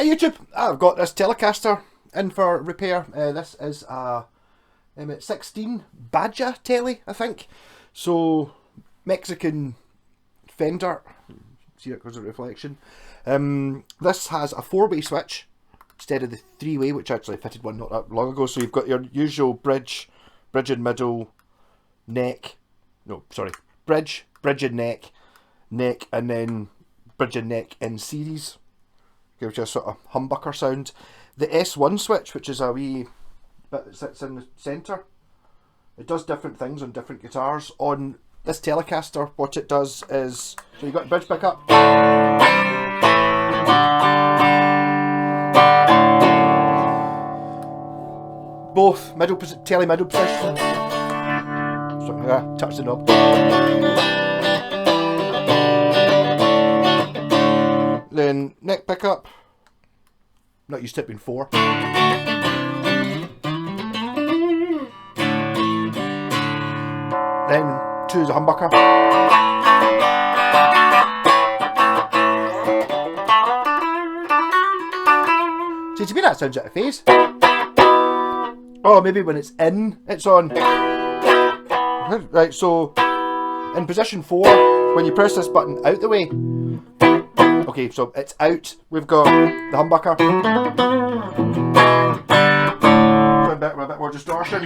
Hey YouTube, I've got this Telecaster in for repair. This is a 16 Baja tele, I think. So, Mexican fender. See it because of reflection. This has a 4-way switch instead of the 3-way, which I actually fitted one not that long ago. So you've got your usual bridge in middle, neck. No, sorry, bridge and neck, and then bridge and neck in series. Gives you a sort of humbucker sound. The S1 switch, which is a wee bit that sits in the centre, it does different things on different guitars. On this Telecaster, what it does is, so you've got bridge pickup, both middle tele middle position. So, touch the knob. Then neck pickup, not used to it being 4. Then 2 is a humbucker. See, to me that sounds out of phase. Oh, maybe when it's in, it's on. Right, so in position 4, when you press this button out the way. Okay, so it's out. We've got the humbucker. So a bit more distortion.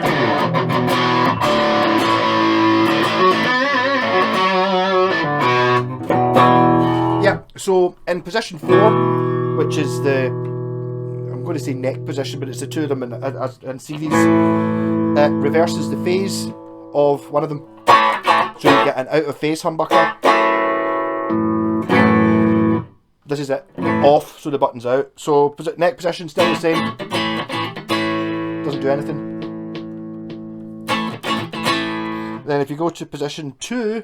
Yeah, so in position 4, which is the, I'm going to say neck position, but it's the 2 of them in series, it reverses the phase of one of them. So you get an out of phase humbucker. This is it, off, so the button's out. So neck position still the same. Doesn't do anything. Then if you go to position 2,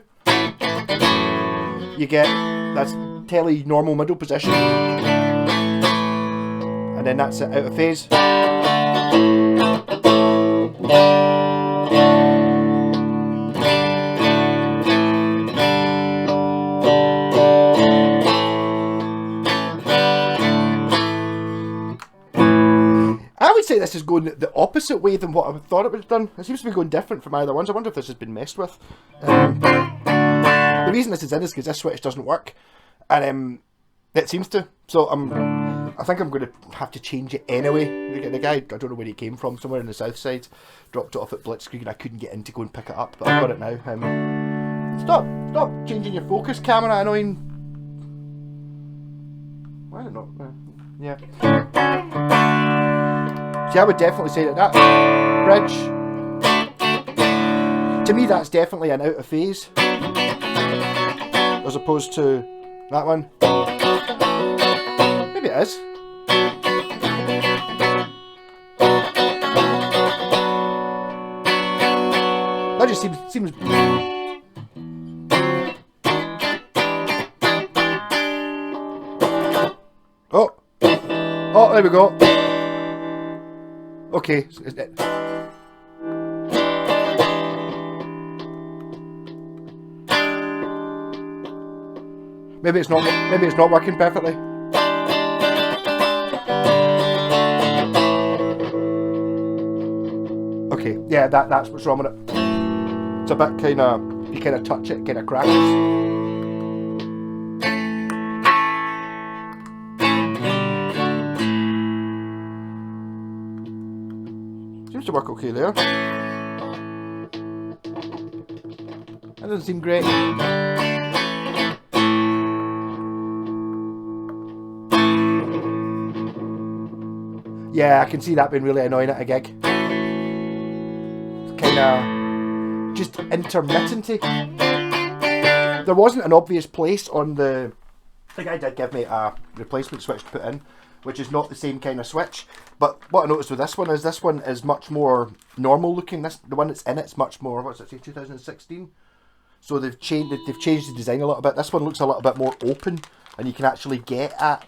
you get, that's tele normal middle position. And then that's it, out of phase. I would say this is going the opposite way than what I thought it would have done. It seems to be going different from either ones. I wonder if this has been messed with. The reason this is in is because this switch doesn't work, and it seems to. So I think I'm going to have to change it anyway. The guy, I don't know where he came from, somewhere in the south side, dropped it off at Blitzkrieg, and I couldn't get in to go and pick it up, but I've got it now. Stop changing your focus, camera, annoying. Why not? Yeah. See, I would definitely say that bridge, to me that's definitely an out of phase, as opposed to that one. Maybe it is. That just seems Oh, there we go. Okay. Maybe it's not working perfectly. Okay, yeah, that's what's wrong with it. It's a bit you kind of touch it, kind of cracks. Seems to work okay there. That doesn't seem great. Yeah, I can see that being really annoying at a gig. It's kind of just intermittent-y. There wasn't an obvious place on the guy did give me a replacement switch to put in, which is not the same kind of switch. But what I noticed with this one is much more normal looking. The one that's in it's much more, what's it say, 2016. So they've changed the design a little bit. This one looks a little bit more open, and you can actually get at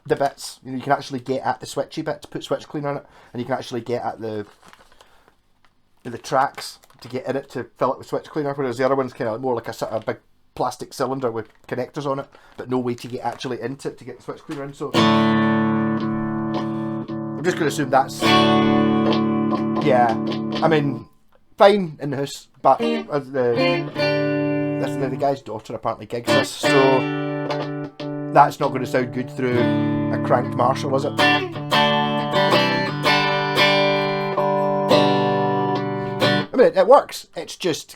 the bits. You can actually get at the switchy bit to put switch cleaner on it, and you can actually get at the tracks to get in it to fill it with switch cleaner. Whereas the other one's kind of more like a sort of big plastic cylinder with connectors on it, but no way to get actually into it to get the switch cleaner in. So just going to assume that's, yeah, I mean, fine in the house, but the guy's daughter apparently gigs this, so that's not going to sound good through a cranked Marshall, is it? I mean, it works, it's just...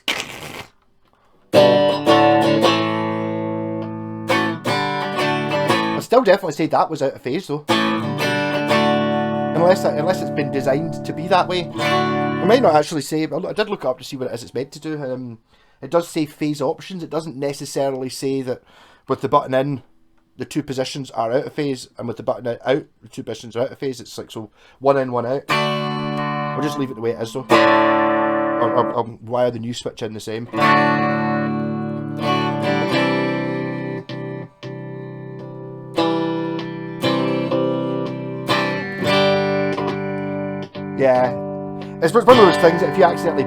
I'd still definitely say that was out of phase though. Unless it's been designed to be that way. I might not actually say, I did look it up to see what it is it's meant to do. It does say phase options. It doesn't necessarily say that with the button in, the two positions are out of phase, and with the button out, the two positions are out of phase. It's like, so one in, one out. I'll just leave it the way it is though. Or wire the new switch in the same. Yeah, it's one of those things that if you accidentally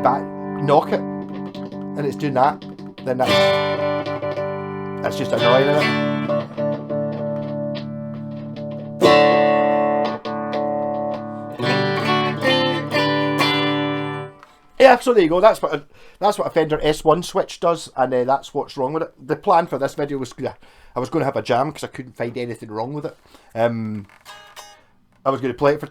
knock it and it's doing that, then that's just annoying, isn't it? Yeah, so there you go. That's what a Fender S1 switch does, and that's what's wrong with it. The plan for this video was I was going to have a jam because I couldn't find anything wrong with it. I was going to play it for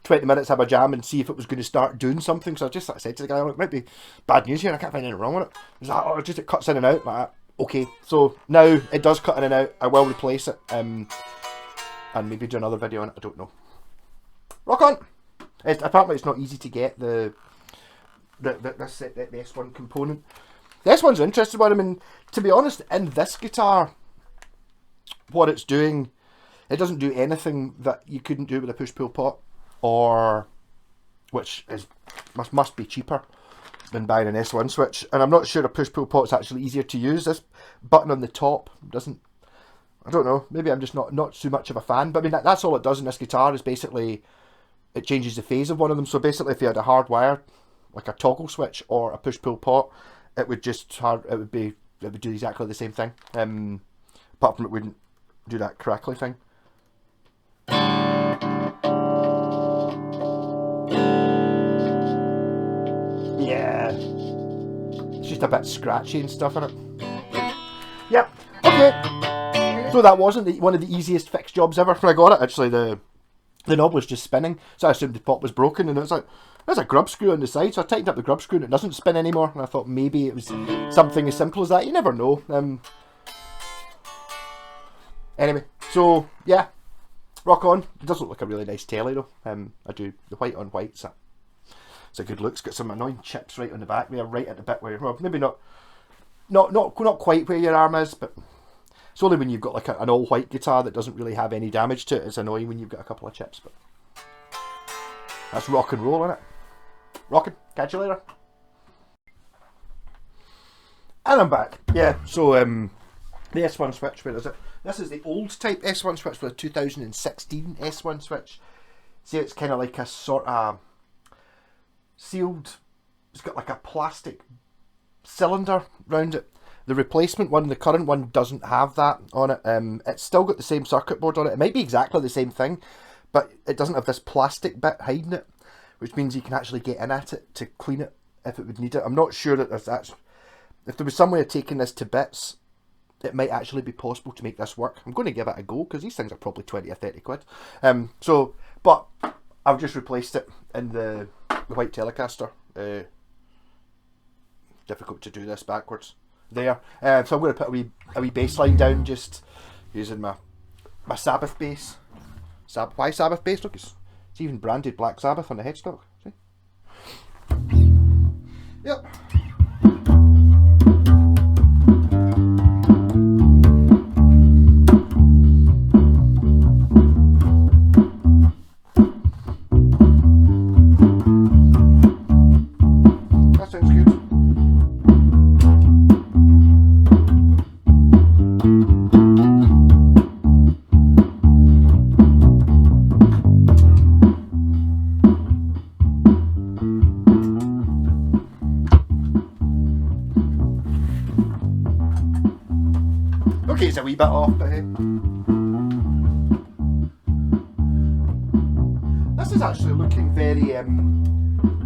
20 minutes, have a jam, and see if it was going to start doing something. So I just said to the guy, "Oh, it might be bad news here. I can't find anything wrong with it." He's like, "Oh, it cuts in and out." Like, okay, so now it does cut in and out. I will replace it, and maybe do another video on it. I don't know. Rock on. Apparently, it's not easy to get the S1 component. The S1's an interesting one. I mean, to be honest, in this guitar, what it's doing, it doesn't do anything that you couldn't do with a push-pull pot, or which must be cheaper than buying an S1 switch. And I'm not sure a push-pull pot's actually easier to use. This button on the top doesn't. I don't know. Maybe I'm just not too much of a fan. But I mean, that's all it does in this guitar is basically it changes the phase of one of them. So basically, if you had a hard wire, like a toggle switch or a push-pull pot, it would do exactly the same thing. Apart from it wouldn't do that crackly thing. Yeah, it's just a bit scratchy and stuff in it. Yep. Okay. So that wasn't one of the easiest fix jobs ever when I got it. Actually, the knob was just spinning, so I assumed the pot was broken, and it was like, there's a grub screw on the side, so I tightened up the grub screw and it doesn't spin anymore, and I thought maybe it was something as simple as that. You never know. Anyway, so yeah, rock on. It does look like a really nice telly though. I do the white on white, so it's a good look. It's got some annoying chips right on the back there, right at the bit where, well, maybe not quite where your arm is, but it's only when you've got like an all white guitar that doesn't really have any damage to it. It's annoying when you've got a couple of chips, but that's rock and roll, isn't it? Rockin'. Catch you later. And I'm back. Yeah, so the S1 switch, where is it? This is the old type S1 switch for the 2016 S1 switch. See, it's kind of like a sort of sealed, it's got like a plastic cylinder round it. The replacement one, the current one, doesn't have that on it. It's still got the same circuit board on it. It might be exactly the same thing, but it doesn't have this plastic bit hiding it, which means you can actually get in at it to clean it if it would need it. I'm not sure that if there was some way of taking this to bits, it might actually be possible to make this work. I'm going to give it a go because these things are probably 20 or 30 quid. But I've just replaced it in the white Telecaster. Difficult to do this backwards. There. So I'm going to put a wee bass line down, just using my Sabbath bass. Why Sabbath bass? Look, it's even branded Black Sabbath on the headstock. See? Yep. That sounds good. Okay, it's a wee bit off, but hey. is actually looking very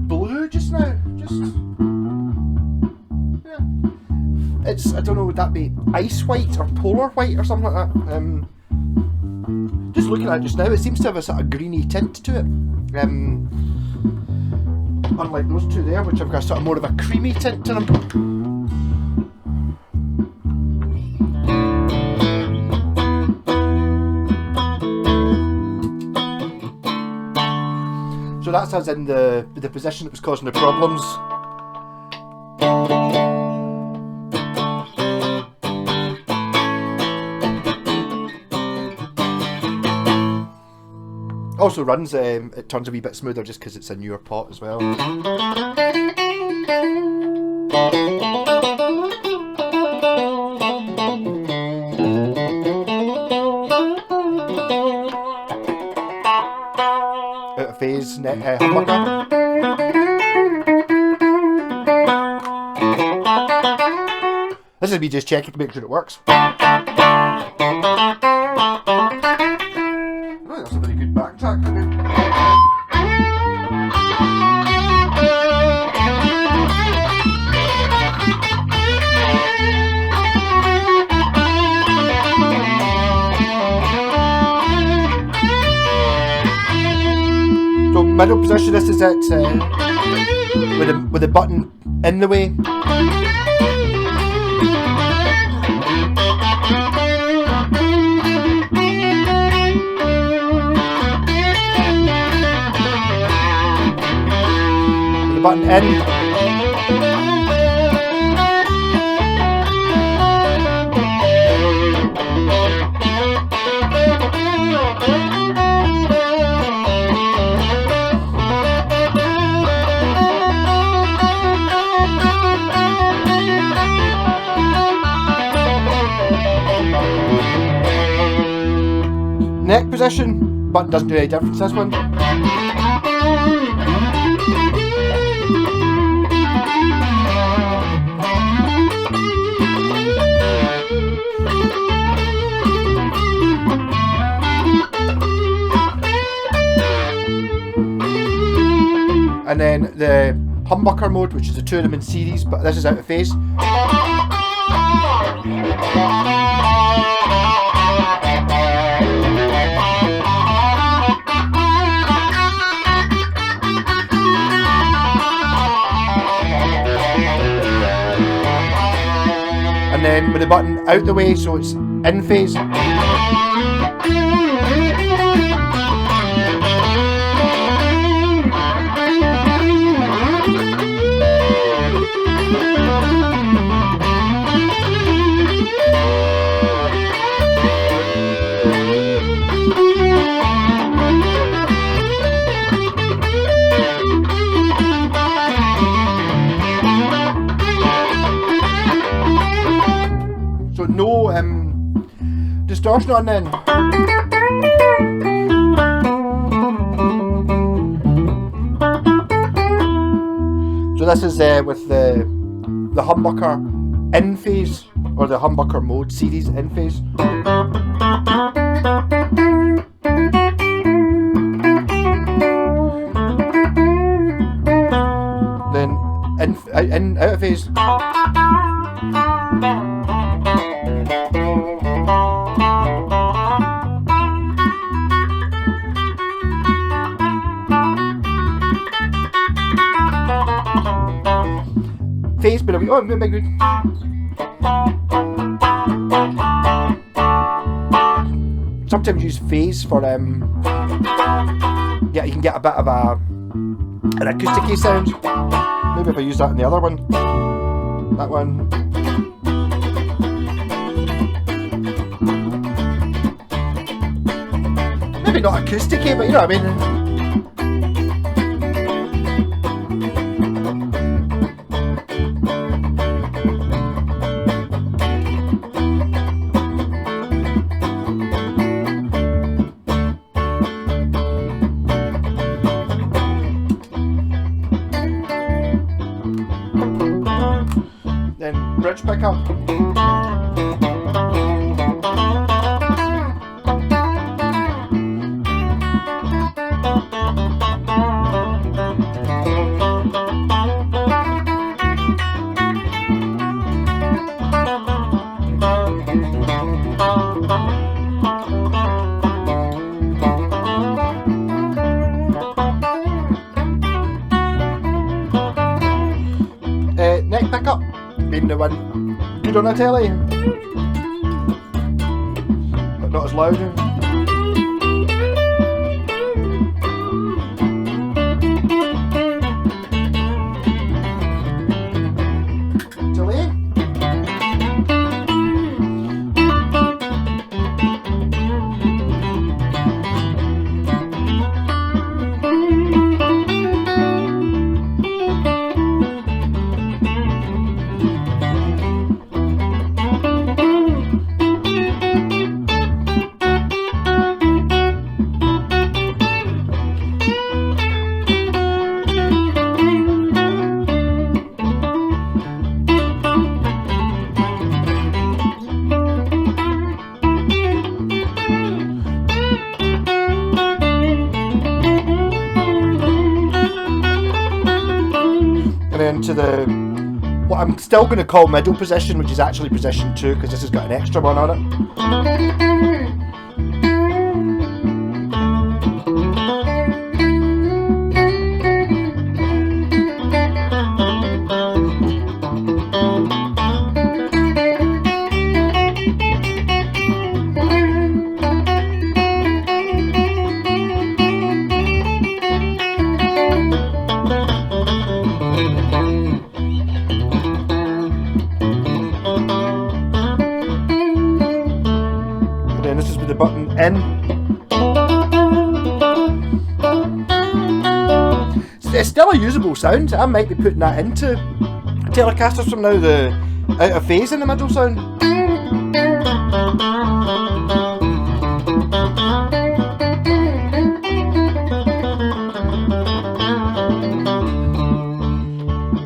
blue just now. Yeah. It's, I don't know, would that be ice white or polar white or something like that? Just looking at it just now, it seems to have a sort of greeny tint to it. Unlike those two there, which have got sort of more of a creamy tint to them. So that's us in the position that was causing the problems. Also runs, it turns a wee bit smoother just because it's a newer pot as well. Out of phase, humbucker. This is me just checking to make sure it works. That's a very good backtrack. So middle position, this is it, with the button in the way. Button in. Neck position, button doesn't do any difference, this one. And then the humbucker mode, which is the two of them in series, but this is out of phase. And then with the button out the way, so it's in phase. So no distortion on then. So this is with the humbucker in phase, or the humbucker mode series in phase. Then out of phase. Phase, but oh, very good. Sometimes use phase for yeah, you can get a bit of an acoustic sound. Maybe if I use that in the other one, that one. Maybe not acoustic, but you know what I mean. Then bridge pickup. Neck pickup, being the one good on a telly, but not as loud. Delay. And then to the, what I'm still going to call middle position, which is actually position 2, because this has got an extra one on it. And this is with the button in. It's still a usable sound. I might be putting that into Telecasters from now, the out of phase in the middle sound.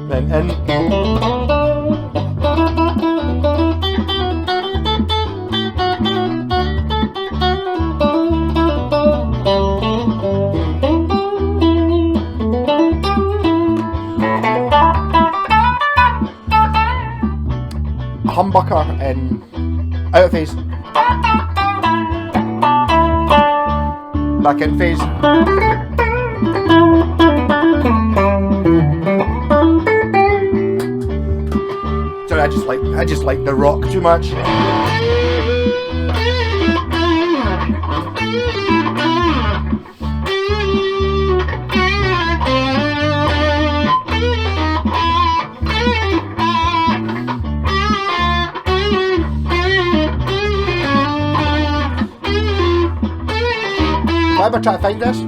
Then in. Humbucker in out of phase, back in phase. Sorry, I just like the rock too much. If I ever try to find this,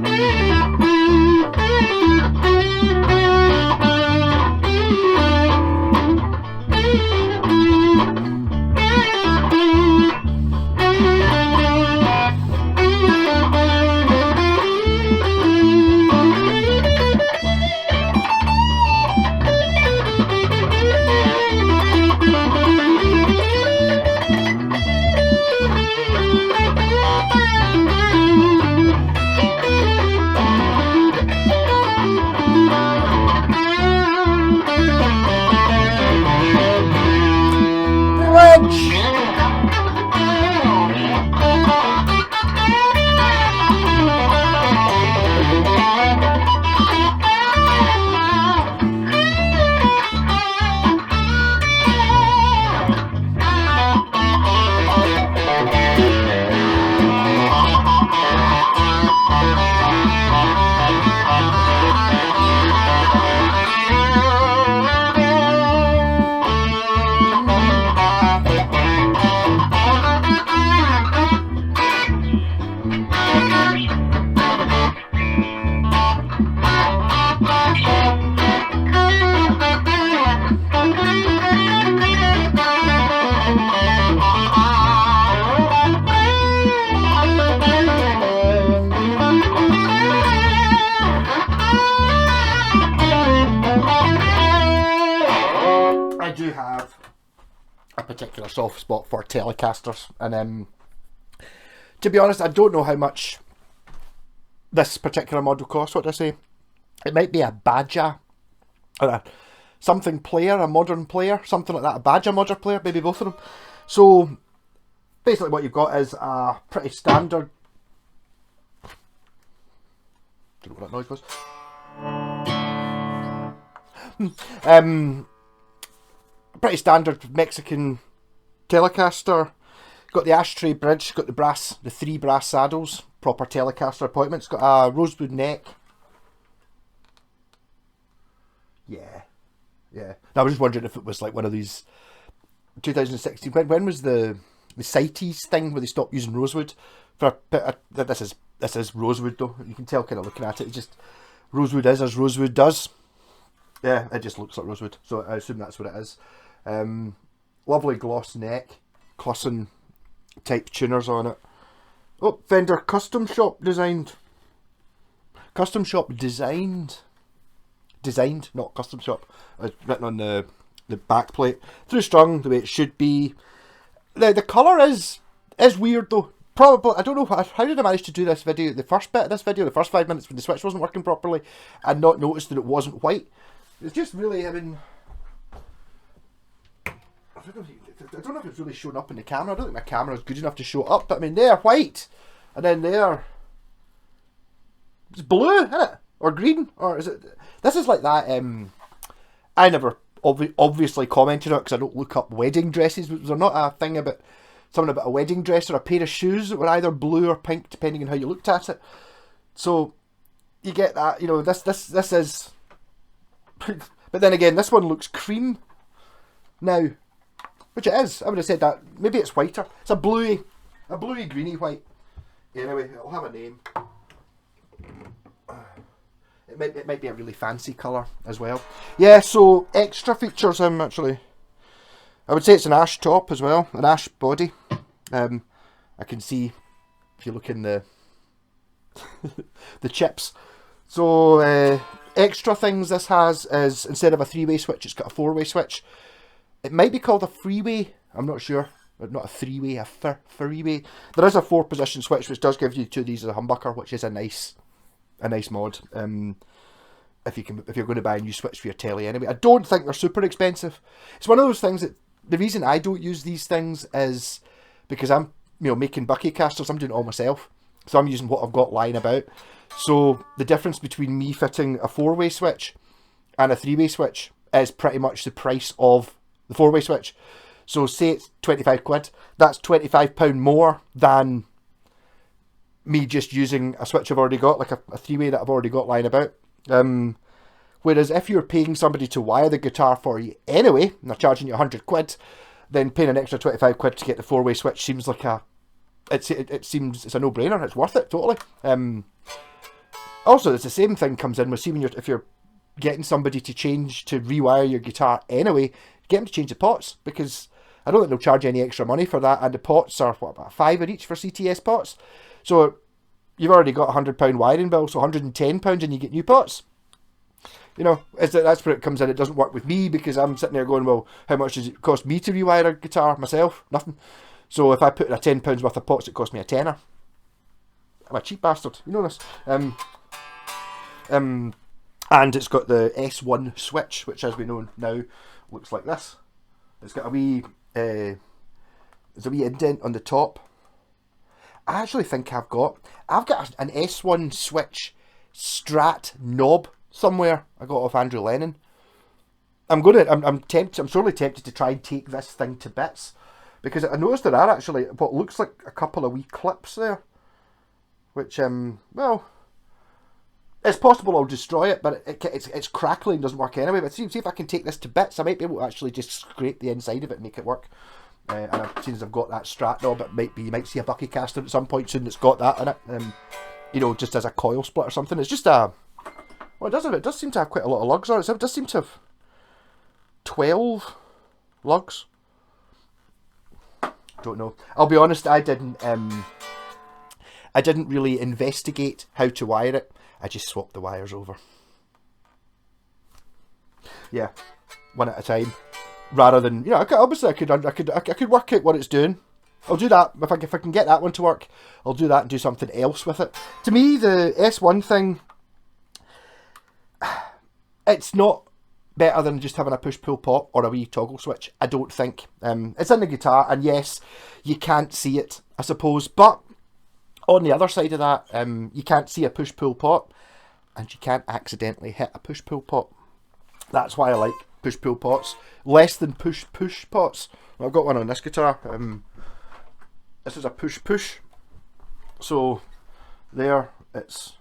I do have a particular soft spot for Telecasters, and to be honest, I don't know how much this particular model costs. What did I say? It might be a Baja or a something player, a modern player, something like that. A Baja modern player, maybe both of them. So basically what you've got is a pretty standard... Don't know what that noise was. Pretty standard Mexican Telecaster. Got the ashtray bridge, got the 3 brass saddles, proper Telecaster appointments. Got a rosewood neck. Yeah. Now, I was just wondering if it was like one of these 2016. When was the CITES thing where they stopped using rosewood? This is rosewood though. You can tell kind of looking at it. It just rosewood is as rosewood does. Yeah, it just looks like rosewood. So I assume that's what it is. Lovely gloss neck, Clussen type tuners on it. Oh, Fender custom shop designed. Custom shop designed, not custom shop. It's written on the back plate. Through strung the way it should be. The colour is weird though. Probably, I don't know, how did I manage to do this video, the first bit of this video, the first 5 minutes when the switch wasn't working properly, and not notice that it wasn't white. It's just really, I mean, I don't know if it's really showing up in the camera. I don't think my camera is good enough to show it up, but I mean, they're white, and then they're, it's blue, isn't it? Or green, or is it, this is like that, I never obviously commented on it because I don't look up wedding dresses. Was there not a thing about something about a wedding dress or a pair of shoes that were either blue or pink depending on how you looked at it? So you get that, you know, this is, but then again, this one looks cream now, which it is. I would have said that maybe it's whiter. It's a bluey greeny white. Anyway, it'll have a name. It might be a really fancy colour as well. Yeah, so extra features, actually, I would say it's an ash top as well, an ash body. I can see if you look in the the chips. So extra things this has is, instead of a 3-way switch, it's got a 4-way switch. It might be called a freeway, I'm not sure. Not a 3-way, a freeway. There is a 4-position switch which does give you 2 of these as a humbucker, which is a nice mod. If you're going to buy a new switch for your telly anyway. I don't think they're super expensive. It's one of those things that the reason I don't use these things is because I'm making bucky casters. I'm doing it all myself, so I'm using what I've got lying about. So the difference between me fitting a 4-way switch and a 3-way switch is pretty much the price of the 4-way switch. So say it's 25 quid, that's £25 more than me just using a switch I've already got, like a 3-way that I've already got lying about. Whereas if you're paying somebody to wire the guitar for you anyway, and they're charging you 100 quid, then paying an extra 25 quid to get the 4-way switch seems like it seems it's a no-brainer. It's worth it, totally. Also, it's the same thing comes in with, see, if you're getting somebody to rewire your guitar anyway, get them to change the pots, because I don't think they'll charge any extra money for that, and the pots are, what, about £5 each for CTS pots? So you've already got a £100 wiring bill, so £110 and you get new pots. You know, that's where it comes in. It doesn't work with me because I'm sitting there going, well, how much does it cost me to rewire a guitar myself? Nothing. So if I put in a £10 worth of pots, it cost me a tenner. I'm a cheap bastard, you know this. And it's got the S1 switch, which, as we know now, looks like this. It's got a wee, there's a wee indent on the top. I actually think I've got an S1 switch Strat knob somewhere. I got off Andrew Lennon. I'm sorely tempted to try and take this thing to bits, because I noticed there are actually what looks like a couple of wee clips there, which well, it's possible I'll destroy it, but it's crackling, doesn't work anyway. But see if I can take this to bits. I might be able to actually just scrape the inside of it and make it work. And I've seen as I've got that Strat knob, you might see a bucky caster at some point soon that's got that in it. You know, just as a coil split or something. It's just well, it does seem to have quite a lot of lugs on it. So it does seem to have 12 lugs. Don't know. I'll be honest, I didn't really investigate how to wire it. I just swapped the wires over. Yeah, one at a time. Rather than, you know, I could work out what it's doing. I'll do that if I can get that one to work. I'll do that and do something else with it. To me, the S1 thing, it's not better than just having a push-pull pop or a wee toggle switch, I don't think. It's in the guitar, and yes, you can't see it, I suppose, but on the other side of that, you can't see a push-pull pop, and you can't accidentally hit a push-pull pop. That's why I like push-pull pots, less than push-push pots. I've got one on this guitar. This is a push-push, so there it's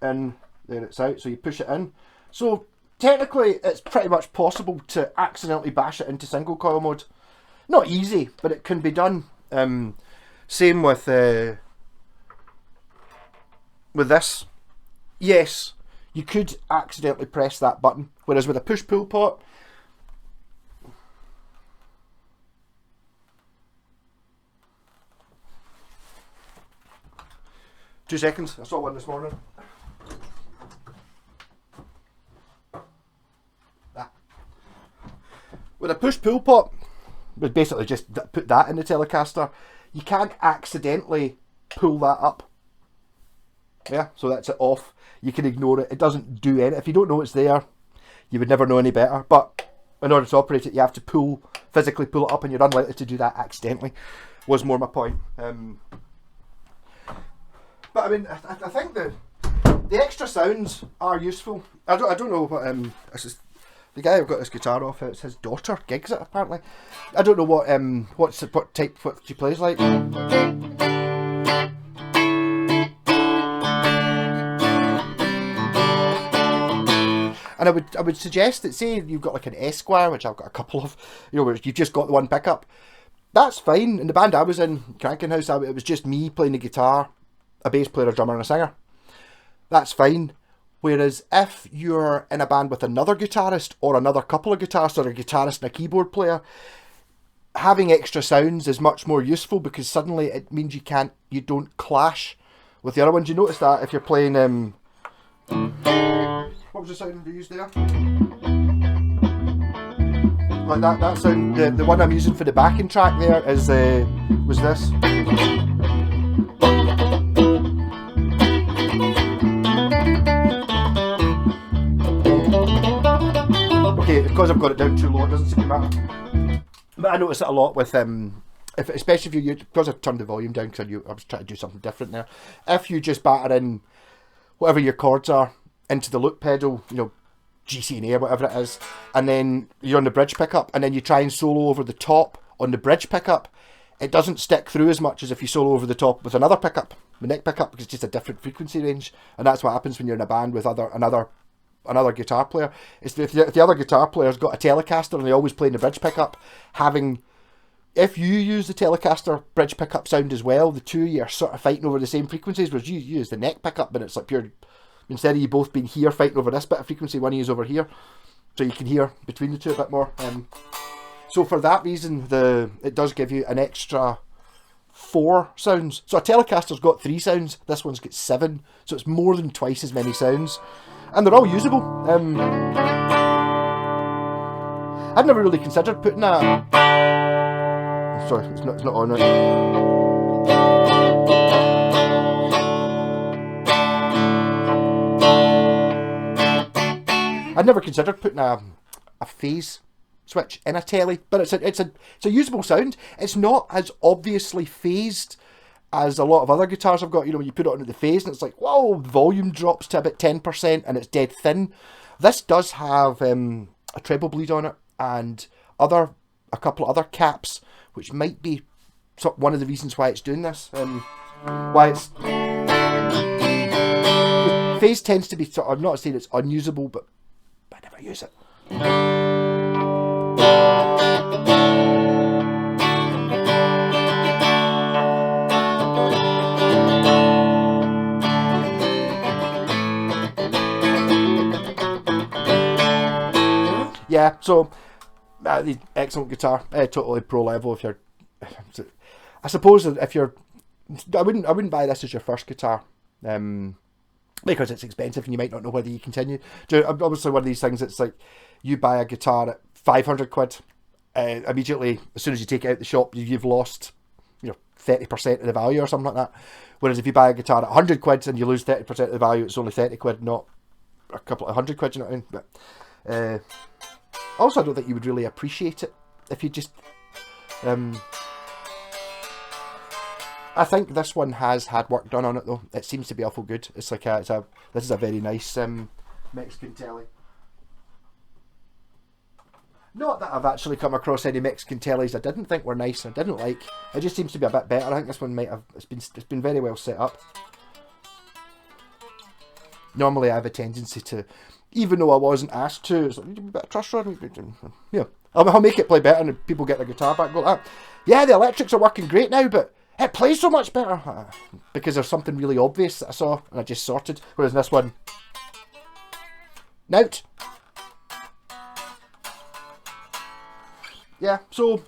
in, there it's out, so you push it in. So technically it's pretty much possible to accidentally bash it into single coil mode. Not easy, but it can be done. Same with this. Yes, you could accidentally press that button, whereas with a push-pull pot, 2 seconds, I saw one this morning. With a push-pull pot, but basically just put that in the Telecaster, you can't accidentally pull that up. Yeah, so that's it off. You can ignore it. It doesn't do anything. If you don't know it's there, you would never know any better. But in order to operate it, you have to physically pull it up, and you're unlikely to do that accidentally. Was more my point. But I mean, I think the extra sounds are useful. I don't know what this is. The guy who got this guitar off, it's his daughter gigs it apparently. I don't know what she plays like. And I would suggest that, say you've got like an Esquire, which I've got a couple of, you know, where you've just got the one pickup. That's fine. In the band I was in, Cranking House, it was just me playing the guitar, a bass player, a drummer and a singer. That's fine. Whereas if you're in a band with another guitarist or another couple of guitarists or a guitarist and a keyboard player, having extra sounds is much more useful, because suddenly it means you don't clash with the other ones. You notice that if you're playing what was the sound we used there? Like that sound, the one I'm using for the backing track there is was this. Okay, because I've got it down too low, it doesn't seem to matter. But I notice it a lot with especially if you, because I've turned the volume down because I was trying to do something different there. If you just batter in whatever your chords are into the loop pedal, you know, G, C and A or whatever it is, and then you're on the bridge pickup, and then you try and solo over the top on the bridge pickup, it doesn't stick through as much as if you solo over the top with another pickup, the neck pickup, because it's just a different frequency range. And that's what happens when you're in a band with another guitar player. Is if the other guitar player's got a Telecaster and they always play in the bridge pickup, if you use the Telecaster bridge pickup sound as well, the two of you are sort of fighting over the same frequencies, whereas you use the neck pickup, and it's like pure, instead of you both being here fighting over this bit of frequency, one of you is over here, so you can hear between the two a bit more. So for that reason, it does give you an extra 4 sounds. So a Telecaster's got 3 sounds, this one's got 7, so it's more than twice as many sounds, and they're all usable. I'd never really considered putting that. Sorry, it's not on it. I'd never considered putting a phase switch in a telly, but it's a usable sound. It's not as obviously phased as a lot of other guitars I've got. You know, when you put it onto the phase and it's like, whoa, volume drops to about 10% and it's dead thin. This does have a treble bleed on it and a couple of other caps, which might be one of the reasons why it's doing this. Why it's phase tends to be. I'm not saying it's unusable, but I never use it. Yeah, so the excellent guitar, totally pro level. If you're, I suppose if you're, I wouldn't buy this as your first guitar, because it's expensive and you might not know whether you continue. Obviously, one of these things, it's like you buy a guitar at 500 quid, immediately as soon as you take it out the shop, you've lost 30% of the value or something like that. Whereas if you buy a guitar at 100 quid and you lose 30% of the value, it's only 30 quid, not a couple of 100 quid. You know what I mean? But Also, I don't think you would really appreciate it if you just... I think this one has had work done on it though. It seems to be awful good. It's like this is a very nice Mexican tele. Not that I've actually come across any Mexican teles I didn't think were nice and I didn't like. It just seems to be a bit better. I think this one might have. It's been very well set up. Normally, I have a tendency to, even though I wasn't asked to, it's like, a bit of trust run. Yeah, I'll make it play better, and people get their guitar back. Go, yeah, the electrics are working great now, but it plays so much better because there's something really obvious that I saw and I just sorted. Whereas in this one, nout. Yeah, so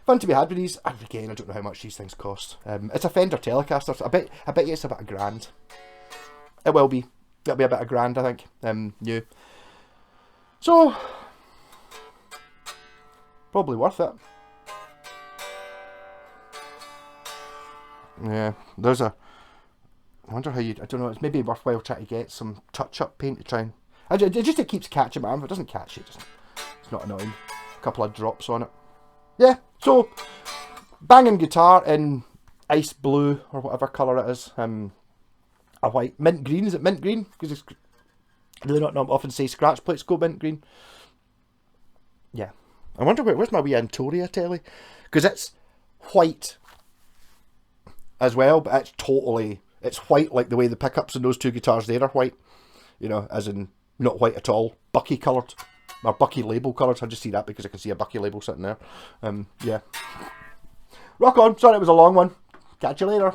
fun to be had with these. And again, I don't know how much these things cost. It's a Fender Telecaster. So I bet you it's about £1,000. It will be. It'll be about £1,000, I think. New. So probably worth it. Yeah, there's a. I wonder how you. I don't know. It's maybe worthwhile trying to get some touch-up paint to try and. It keeps catching my arm. If it doesn't catch it, it's not annoying. A couple of drops on it. Yeah, so banging guitar in ice blue or whatever colour it is. A white mint green. Is it mint green? Because it's really not often say scratch plates go mint green. Yeah, I wonder where's my wee Antoria telly, because it's white as well, but it's white like the way the pickups in those two guitars there are white. You know, as in not white at all, Bucky coloured. Or Bucky label coloured. I just see that because I can see a Bucky label sitting there. Yeah. Rock on. Sorry it was a long one. Catch you later.